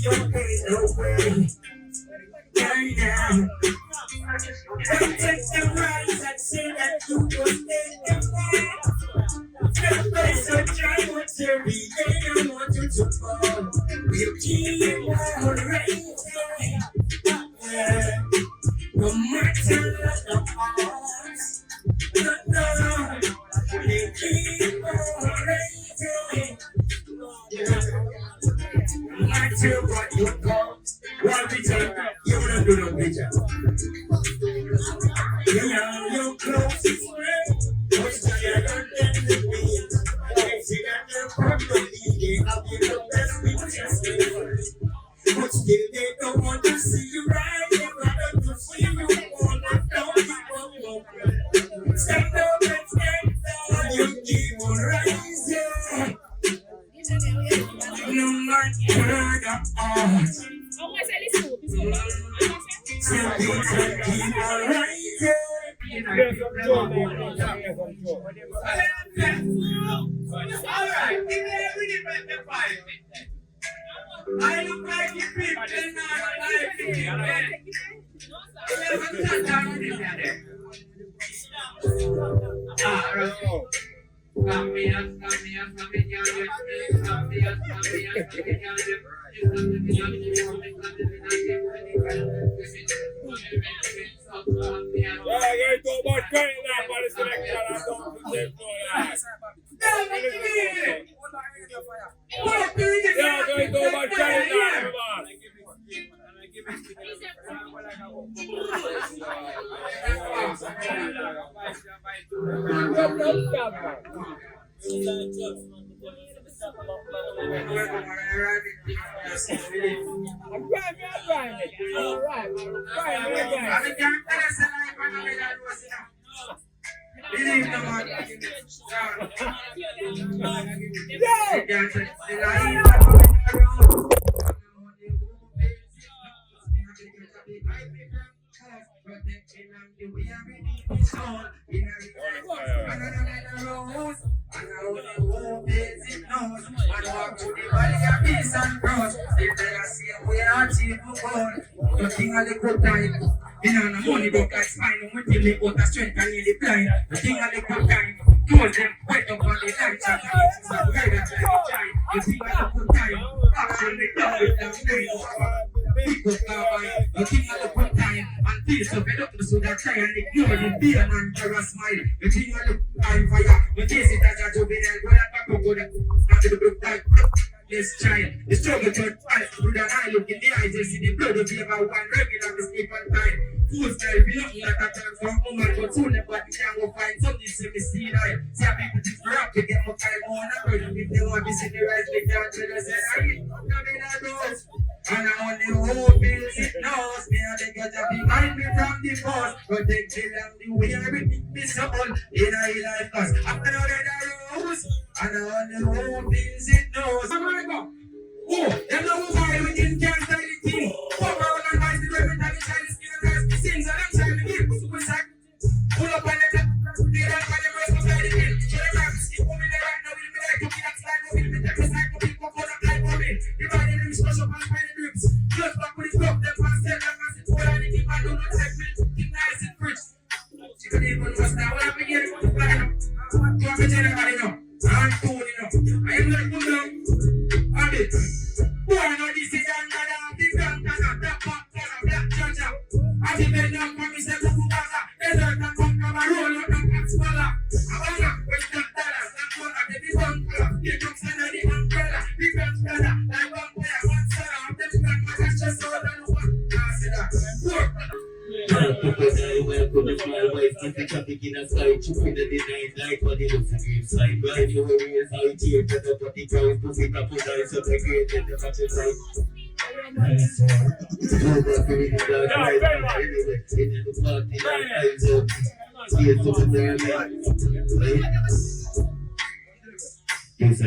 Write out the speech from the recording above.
don't pay no way. Yeah. Don't take the rise and say that you will take the fall. The place of try what you be, they don't want you to fall. You keep on raising. No matter the odds, no, you keep on raising. No matter what you call, one picture, you don't do no picture. You know your closest friend, what's tired than the wind. They see that you're probably leading up in the best pictures. But still they don't want to see you right. They rather to see you fall and don't give up. Stand up and stand down. You keep on rising. No matter the odds. Still keep on rising. Alright, give me everything but the fight. I look like you people and I like you. Money don't got spine, when they make out the strength and nearly blind. The thing at the good time, told them, wait up on the light, and the red and the thing at the good time, action they done with them night. Pick up our eye, the thing at the good time, and feel so fed up so that try and ignore the fear and terror smile. The thing at the good time, fire, we face it as a juvenile, go that back up, go that, after the good time. This child, the struggle to fight through the eye, look in the eyes, you see the blood of you about one regular mistake on time. Fools style, we don't like a time for a woman, but soon the body can go find something to me see right. See how people just rap to get more time on a burden. If they want to see the right, they can't tell us that I ain't coming out those. And I only hope it knows me and they get to behind me from the force. But they kill them the way everything is so old in a life cause I'm not in a rose. And I only hope it knows. I'm gonna go. Oh, them know why we didn't can't style the thing. Cover all and vice the reverend and the Chinese skin and guys. The sins and I'm trying to give suicide. Pull up on the they don't find the rest of the bill. Show them how to skip for me right now. We'll be like to be that slide for me. The text is like to be for that like for me. Divided them smash up and find the drips. Just back with the club, them fast tell them as it's all and the man do not take me. Keep nice and rich. She could even was now. What happened here? You have to tell everybody now. I'm cool enough. I am like good now. I'm it. Boy, I know this is another. This is another. Black pop, black church. I think they don't come and say, Kuku Gaza. They don't come from a roll up and pass smaller. I want to wait $1. That's what I did. This one color. They come send the umbrella. This one color. Like one player, one seller. I'm just like my cash just so that no one. I said that. Welcome to my wife, keep the traffic in a side, chip in the night, like what it looks like inside. Right, you will raise out here, turn up what the price, put it up, put ice up, great, and the match is right. Nice one. It's over for me, the dark eyes, anyway, in the party, like eyes up. Here's to the damn right? Yes, I